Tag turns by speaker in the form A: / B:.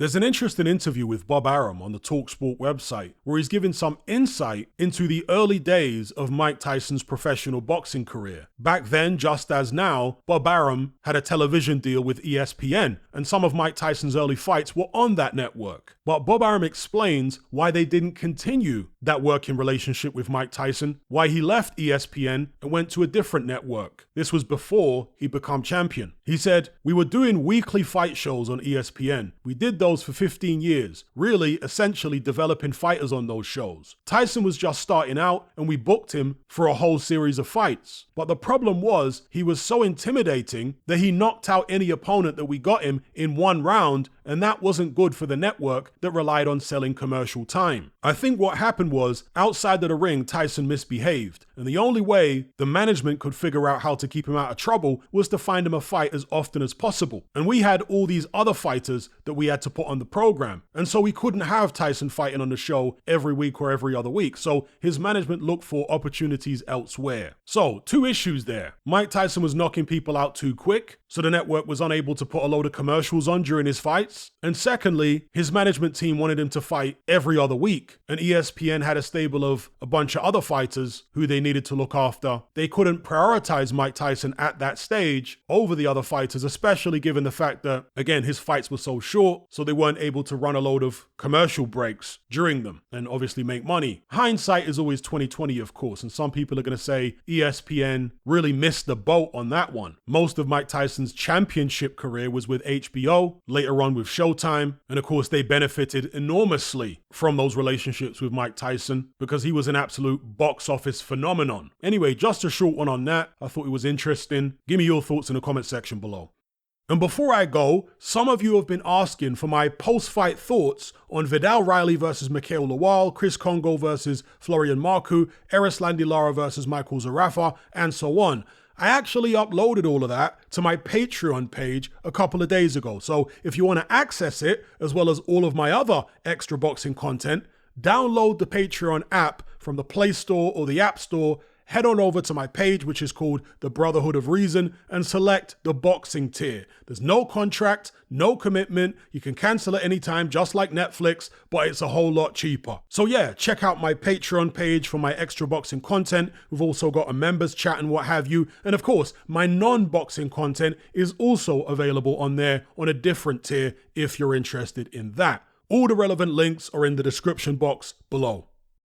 A: There's an interesting interview with Bob Arum on the TalkSport website where he's giving some insight into the early days of Mike Tyson's professional boxing career. Back then, just as now, Bob Arum had a television deal with ESPN, and some of Mike Tyson's early fights were on that network. But Bob Arum explains why they didn't continue that working relationship with Mike Tyson, why he left ESPN and went to a different network. This was before he became champion. He said, "We were doing weekly fight shows on ESPN. We did those for 15 years, really essentially developing fighters on those shows. Tyson was just starting out and we booked him for a whole series of fights. But the problem was he was so intimidating that he knocked out any opponent that we got him in one round, and that wasn't good for the network that relied on selling commercial time. I think what happened was, outside of the ring, Tyson misbehaved, and the only way the management could figure out how to keep him out of trouble was to find him a fight as often as possible. And we had all these other fighters that we had to put on the program, and so we couldn't have Tyson fighting on the show every week or every other week, so his management looked for opportunities elsewhere." So, two issues there. Mike Tyson was knocking people out too quick, so the network was unable to put a load of commercials on during his fights. And secondly, his management team wanted him to fight every other week, and ESPN had a stable of a bunch of other fighters who they needed to look after. They couldn't prioritize Mike Tyson at that stage over the other fighters, especially given the fact that, again, his fights were so short, so they weren't able to run a load of commercial breaks during them and obviously make money. Hindsight is always 20/20, of course, and some people are going to say ESPN really missed the boat on that one. Most of Mike Tyson's championship career was with HBO, later on with Showtime, and of course they benefited enormously from those relationships with Mike Tyson because he was an absolute box office phenomenon. Anyway, just a short one on that. I thought it was interesting. Give me your thoughts in the comment section below. And before I go, some of you have been asking for my post-fight thoughts on Vidal Riley versus Mikhail Lawal, Chris Kongo versus Florian Marku, Erislandy Lara versus Michael Zarafa, and so on. I actually uploaded all of that to my Patreon page a couple of days ago. So if you want to access it, as well as all of my other extra boxing content, download the Patreon app from the Play Store or the App Store. Head on over to my page, which is called The Brotherhood of Reason, and select the boxing tier. There's no contract, no commitment. You can cancel at any time, just like Netflix, but it's a whole lot cheaper. So yeah, check out my Patreon page for my extra boxing content. We've also got a members chat and what have you. And of course, my non-boxing content is also available on there on a different tier if you're interested in that. All the relevant links are in the description box below.